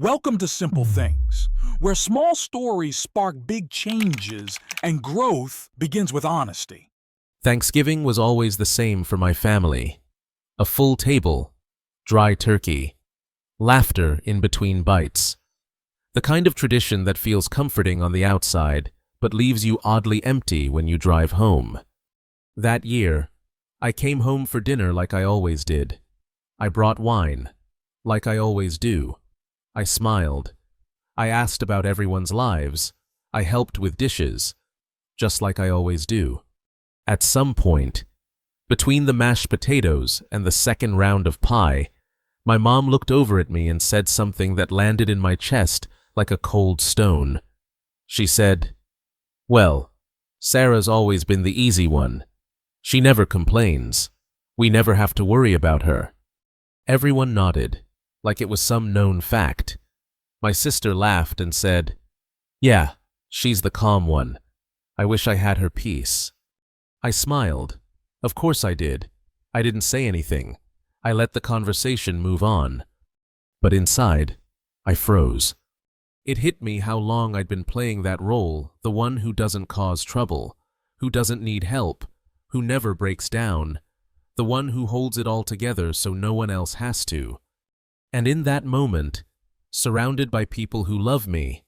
Welcome to Simple Things, where small stories spark big changes and growth begins with honesty. Thanksgiving was always the same for my family. A full table, dry turkey, laughter in between bites. The kind of tradition that feels comforting on the outside, but leaves you oddly empty when you drive home. That year, I came home for dinner like I always did. I brought wine, like I always do. I smiled. I asked about everyone's lives. I helped with dishes, just like I always do. At some point, between the mashed potatoes and the second round of pie, my mom looked over at me and said something that landed in my chest like a cold stone. She said, "Well, Sarah's always been the easy one. She never complains. We never have to worry about her." Everyone nodded, like it was some known fact. My sister laughed and said, "Yeah, she's the calm one. I wish I had her peace." I smiled. Of course I did. I didn't say anything. I let the conversation move on. But inside, I froze. It hit me how long I'd been playing that role, the one who doesn't cause trouble, who doesn't need help, who never breaks down, the one who holds it all together so no one else has to. And in that moment, surrounded by people who love me,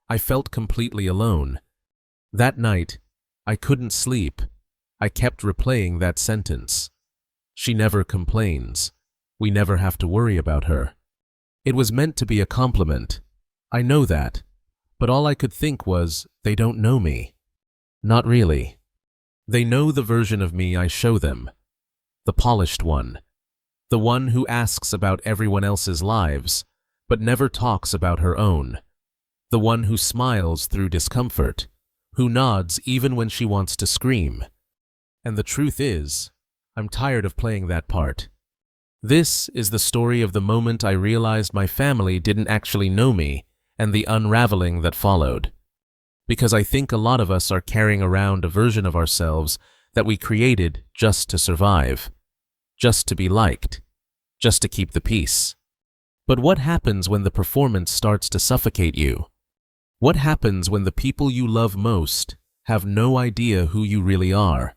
I felt completely alone. That night, I couldn't sleep. I kept replaying that sentence. She never complains. We never have to worry about her. It was meant to be a compliment. I know that. But all I could think was, they don't know me. Not really. They know the version of me I show them. The polished one. The one who asks about everyone else's lives, but never talks about her own. The one who smiles through discomfort, who nods even when she wants to scream. And the truth is, I'm tired of playing that part. This is the story of the moment I realized my family didn't actually know me and the unraveling that followed. Because I think a lot of us are carrying around a version of ourselves that we created just to survive. Just to be liked, just to keep the peace. But what happens when the performance starts to suffocate you? What happens when the people you love most have no idea who you really are?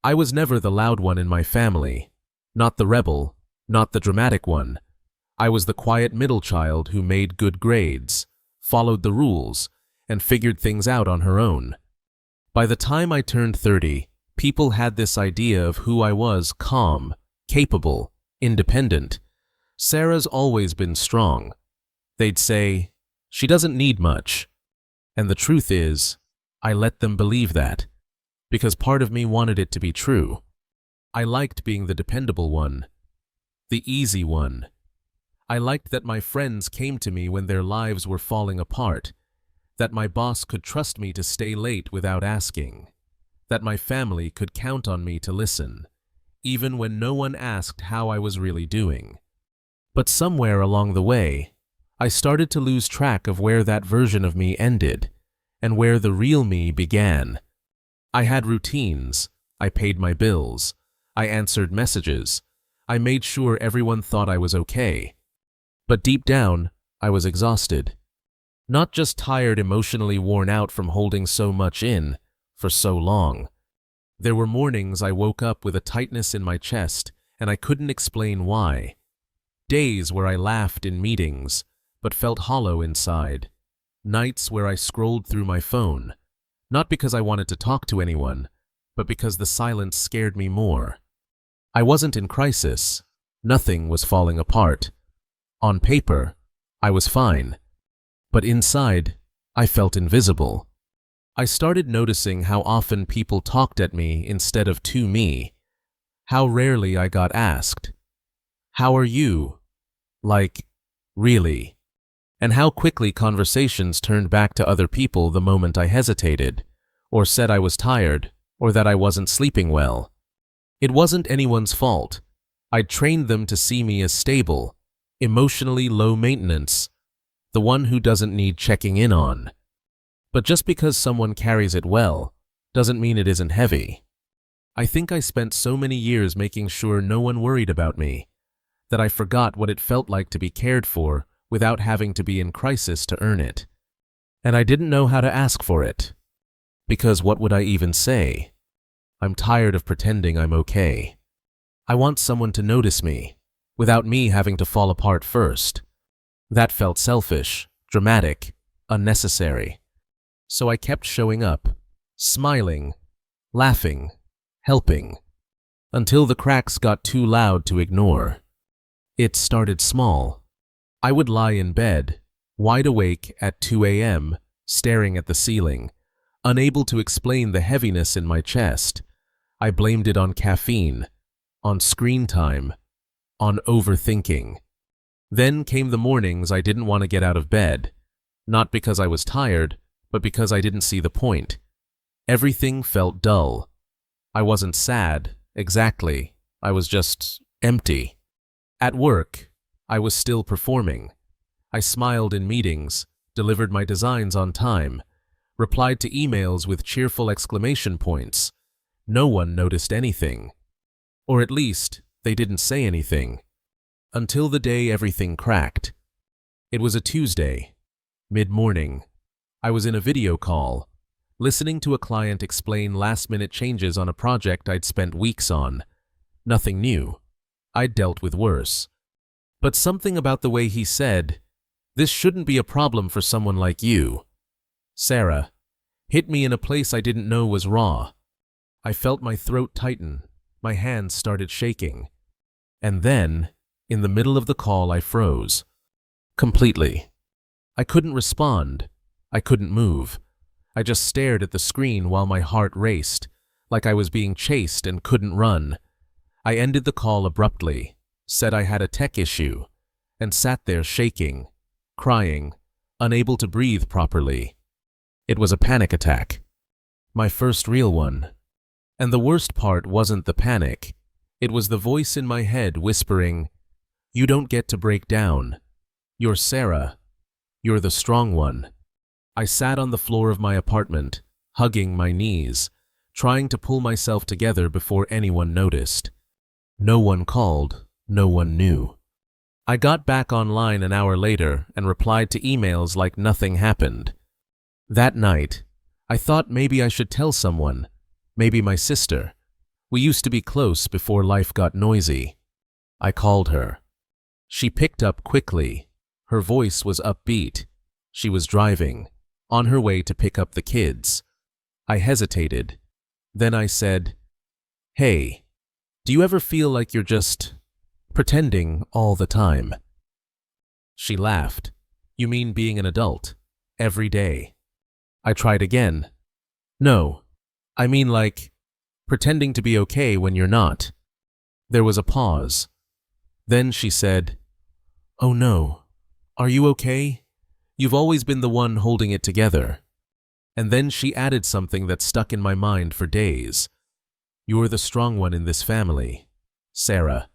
I was never the loud one in my family, not the rebel, not the dramatic one. I was the quiet middle child who made good grades, followed the rules, and figured things out on her own. By the time I turned 30, people had this idea of who I was: calm, capable, independent. Sarah's always been strong. They'd say, she doesn't need much. And the truth is, I let them believe that, because part of me wanted it to be true. I liked being the dependable one, the easy one. I liked that my friends came to me when their lives were falling apart, that my boss could trust me to stay late without asking, that my family could count on me to listen, even when no one asked how I was really doing. But somewhere along the way, I started to lose track of where that version of me ended and where the real me began. I had routines. I paid my bills. I answered messages. I made sure everyone thought I was okay. But deep down, I was exhausted. Not just tired, emotionally worn out from holding so much in for so long. There were mornings I woke up with a tightness in my chest and I couldn't explain why. Days where I laughed in meetings but felt hollow inside. Nights where I scrolled through my phone, not because I wanted to talk to anyone, but because the silence scared me more. I wasn't in crisis. Nothing was falling apart. On paper, I was fine. But inside, I felt invisible. I started noticing how often people talked at me instead of to me. How rarely I got asked, "How are you?" Like, really? And how quickly conversations turned back to other people the moment I hesitated, or said I was tired, or that I wasn't sleeping well. It wasn't anyone's fault. I'd trained them to see me as stable, emotionally low maintenance, the one who doesn't need checking in on. But just because someone carries it well, doesn't mean it isn't heavy. I think I spent so many years making sure no one worried about me, that I forgot what it felt like to be cared for without having to be in crisis to earn it. And I didn't know how to ask for it. Because what would I even say? I'm tired of pretending I'm okay. I want someone to notice me, without me having to fall apart first. That felt selfish, dramatic, unnecessary. So I kept showing up, smiling, laughing, helping, until the cracks got too loud to ignore. It started small. I would lie in bed, wide awake at 2 a.m., staring at the ceiling, unable to explain the heaviness in my chest. I blamed it on caffeine, on screen time, on overthinking. Then came the mornings I didn't want to get out of bed, not because I was tired, but because I didn't see the point. Everything felt dull. I wasn't sad, exactly. I was just empty. At work, I was still performing. I smiled in meetings, delivered my designs on time, replied to emails with cheerful exclamation points. No one noticed anything. Or at least, they didn't say anything. Until the day everything cracked. It was a Tuesday, mid-morning. I was in a video call, listening to a client explain last-minute changes on a project I'd spent weeks on. Nothing new. I'd dealt with worse. But something about the way he said, "This shouldn't be a problem for someone like you, Sarah," hit me in a place I didn't know was raw. I felt my throat tighten, my hands started shaking. And then, in the middle of the call, I froze. Completely. I couldn't respond. I couldn't move. I just stared at the screen while my heart raced, like I was being chased and couldn't run. I ended the call abruptly, said I had a tech issue, and sat there shaking, crying, unable to breathe properly. It was a panic attack. My first real one. And the worst part wasn't the panic. It was the voice in my head whispering, "You don't get to break down. You're Sarah. You're the strong one." I sat on the floor of my apartment, hugging my knees, trying to pull myself together before anyone noticed. No one called, no one knew. I got back online an hour later and replied to emails like nothing happened. That night, I thought maybe I should tell someone, maybe my sister. We used to be close before life got noisy. I called her. She picked up quickly. Her voice was upbeat. She was driving, on her way to pick up the kids. I hesitated. Then I said, "Hey, do you ever feel like you're just pretending all the time?" She laughed. "You mean being an adult, every day?" I tried again. "No, I mean like pretending to be okay when you're not." There was a pause. Then she said, "Oh no, are you okay? You've always been the one holding it together." And then she added something that stuck in my mind for days. "You're the strong one in this family, Sarah.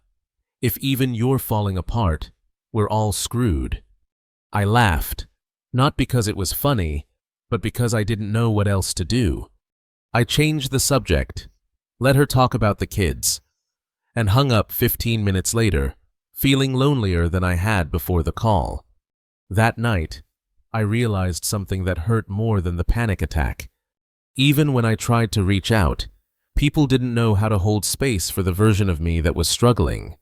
If even you're falling apart, we're all screwed." I laughed, not because it was funny, but because I didn't know what else to do. I changed the subject, let her talk about the kids, and hung up 15 minutes later, feeling lonelier than I had before the call. That night, I realized something that hurt more than the panic attack. Even when I tried to reach out, people didn't know how to hold space for the version of me that was struggling.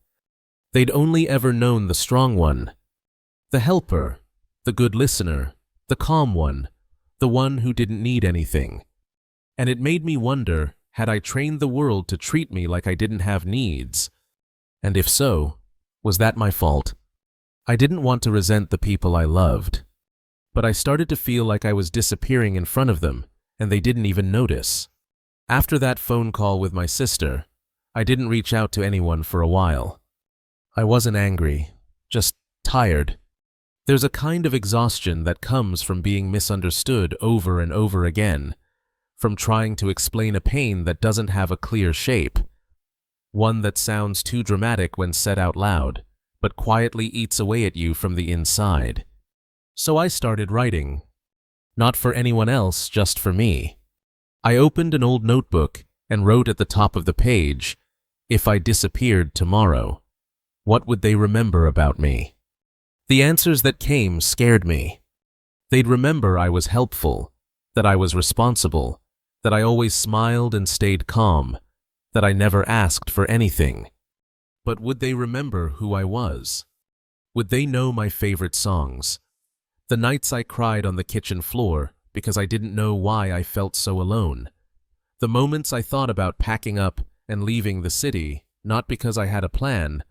They'd only ever known the strong one, the helper, the good listener, the calm one, the one who didn't need anything. And it made me wonder, had I trained the world to treat me like I didn't have needs? And if so, was that my fault? I didn't want to resent the people I loved, but I started to feel like I was disappearing in front of them, and they didn't even notice. After that phone call with my sister, I didn't reach out to anyone for a while. I wasn't angry, just tired. There's a kind of exhaustion that comes from being misunderstood over and over again, from trying to explain a pain that doesn't have a clear shape, one that sounds too dramatic when said out loud, but quietly eats away at you from the inside. So I started writing. Not for anyone else, just for me. I opened an old notebook and wrote at the top of the page, "If I disappeared tomorrow, what would they remember about me?" The answers that came scared me. They'd remember I was helpful, that I was responsible, that I always smiled and stayed calm, that I never asked for anything. But would they remember who I was? Would they know my favorite songs? The nights I cried on the kitchen floor because I didn't know why I felt so alone. The moments I thought about packing up and leaving the city, not because I had a plan,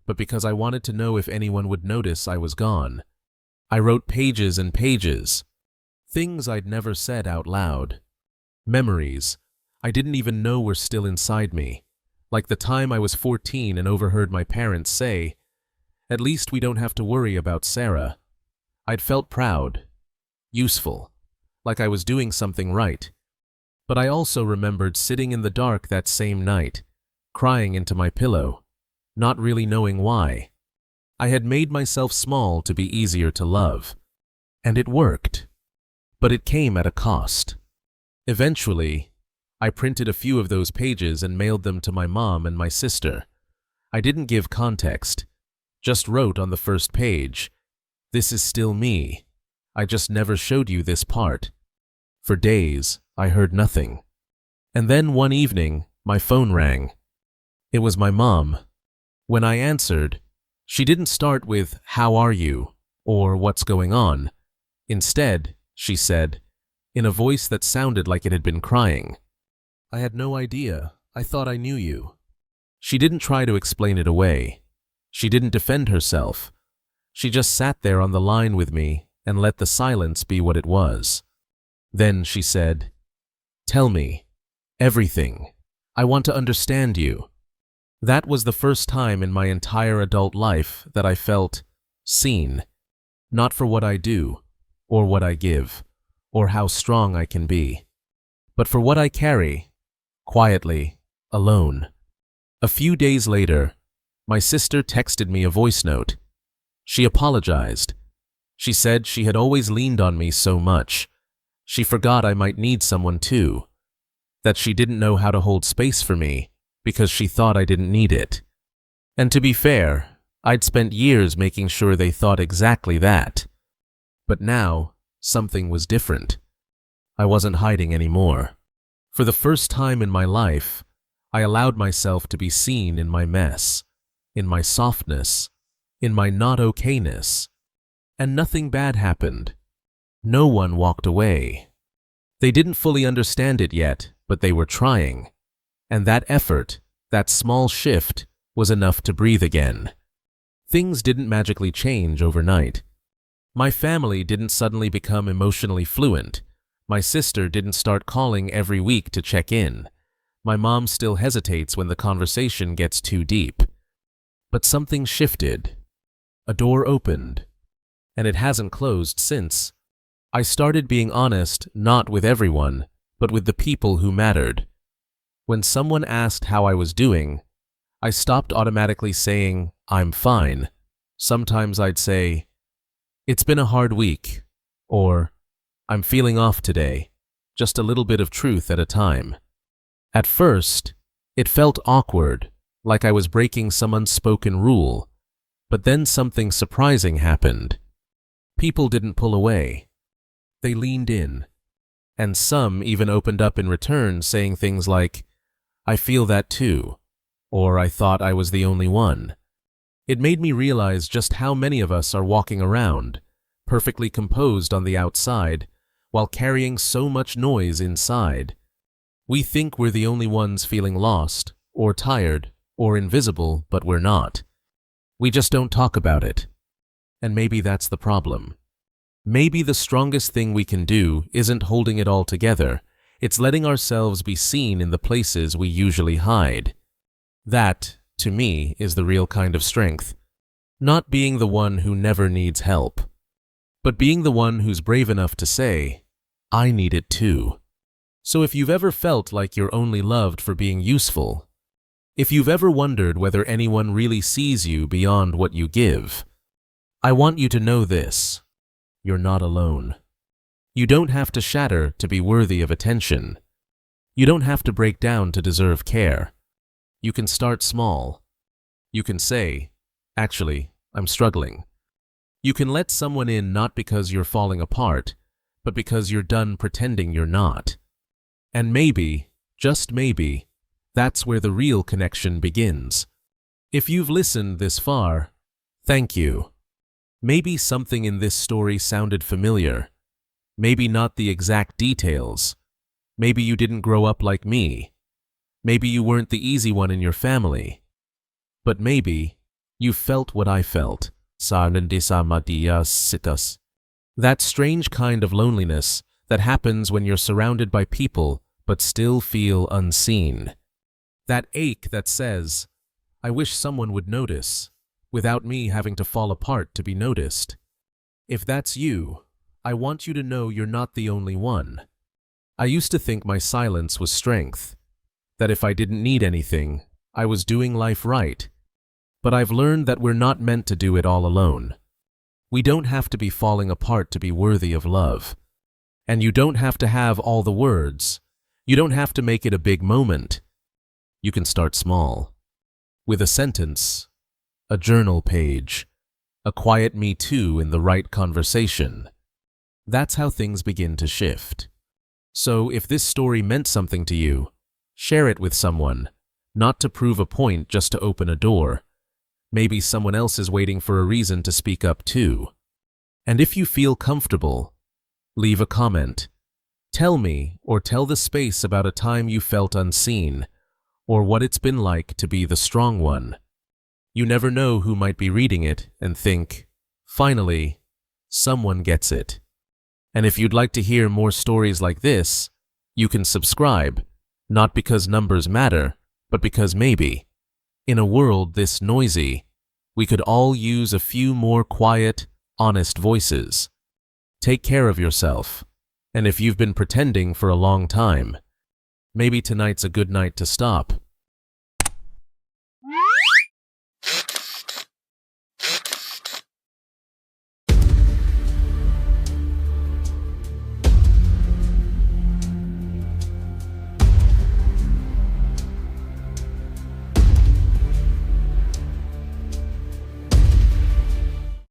but because I wanted to know if anyone would notice I was gone. I wrote pages and pages, things I'd never said out loud. Memories I didn't even know were still inside me, like the time I was 14 and overheard my parents say, "At least we don't have to worry about Sarah." I'd felt proud, useful, like I was doing something right. But I also remembered sitting in the dark that same night, crying into my pillow, not really knowing why. I had made myself small to be easier to love. And it worked. But it came at a cost. Eventually, I printed a few of those pages and mailed them to my mom and my sister. I didn't give context, just wrote on the first page, "This is still me. I just never showed you this part." For days, I heard nothing. And then one evening, my phone rang. It was my mom. When I answered, she didn't start with, "How are you?" or "What's going on?" Instead, she said, in a voice that sounded like it had been crying, "I had no idea. I thought I knew you." She didn't try to explain it away. She didn't defend herself. She just sat there on the line with me and let the silence be what it was. Then she said, "Tell me. Everything. I want to understand you." That was the first time in my entire adult life that I felt seen, not for what I do, or what I give, or how strong I can be, but for what I carry, quietly, alone. A few days later, my sister texted me a voice note. She apologized. She said she had always leaned on me so much. She forgot I might need someone too, that she didn't know how to hold space for me because she thought I didn't need it. And to be fair, I'd spent years making sure they thought exactly that. But now, something was different. I wasn't hiding anymore. For the first time in my life, I allowed myself to be seen in my mess, in my softness, in my not okayness. And nothing bad happened. No one walked away. They didn't fully understand it yet, but they were trying. And that effort, that small shift, was enough to breathe again. Things didn't magically change overnight. My family didn't suddenly become emotionally fluent. My sister didn't start calling every week to check in. My mom still hesitates when the conversation gets too deep. But something shifted. A door opened. And it hasn't closed since. I started being honest not with everyone, but with the people who mattered. When someone asked how I was doing, I stopped automatically saying, "I'm fine." Sometimes I'd say, "It's been a hard week," or "I'm feeling off today," just a little bit of truth at a time. At first, it felt awkward, like I was breaking some unspoken rule, but then something surprising happened. People didn't pull away. They leaned in, and some even opened up in return, saying things like, "I feel that too," or "I thought I was the only one." It made me realize just how many of us are walking around, perfectly composed on the outside, while carrying so much noise inside. We think we're the only ones feeling lost, or tired, or invisible, but we're not. We just don't talk about it. And maybe that's the problem. Maybe the strongest thing we can do isn't holding it all together. It's letting ourselves be seen in the places we usually hide. That, to me, is the real kind of strength. Not being the one who never needs help, but being the one who's brave enough to say, "I need it too." So if you've ever felt like you're only loved for being useful, if you've ever wondered whether anyone really sees you beyond what you give, I want you to know this: you're not alone. You don't have to shatter to be worthy of attention. You don't have to break down to deserve care. You can start small. You can say, "Actually, I'm struggling." You can let someone in not because you're falling apart, but because you're done pretending you're not. And maybe, just maybe, that's where the real connection begins. If you've listened this far, thank you. Maybe something in this story sounded familiar. Maybe not the exact details. Maybe you didn't grow up like me. Maybe you weren't the easy one in your family. But maybe you felt what I felt. That strange kind of loneliness that happens when you're surrounded by people but still feel unseen. That ache that says, I wish someone would notice, without me having to fall apart to be noticed. If that's you, I want you to know you're not the only one. I used to think my silence was strength, that if I didn't need anything, I was doing life right. But I've learned that we're not meant to do it all alone. We don't have to be falling apart to be worthy of love. And you don't have to have all the words. You don't have to make it a big moment. You can start small. With a sentence, a journal page, a quiet me too in the right conversation. That's how things begin to shift. So if this story meant something to you, share it with someone, not to prove a point, just to open a door. Maybe someone else is waiting for a reason to speak up too. And if you feel comfortable, leave a comment. Tell me or tell the space about a time you felt unseen, or what it's been like to be the strong one. You never know who might be reading it and think, finally, someone gets it. And if you'd like to hear more stories like this, you can subscribe, not because numbers matter, but because maybe, in a world this noisy, we could all use a few more quiet, honest voices. Take care of yourself, and if you've been pretending for a long time, maybe tonight's a good night to stop.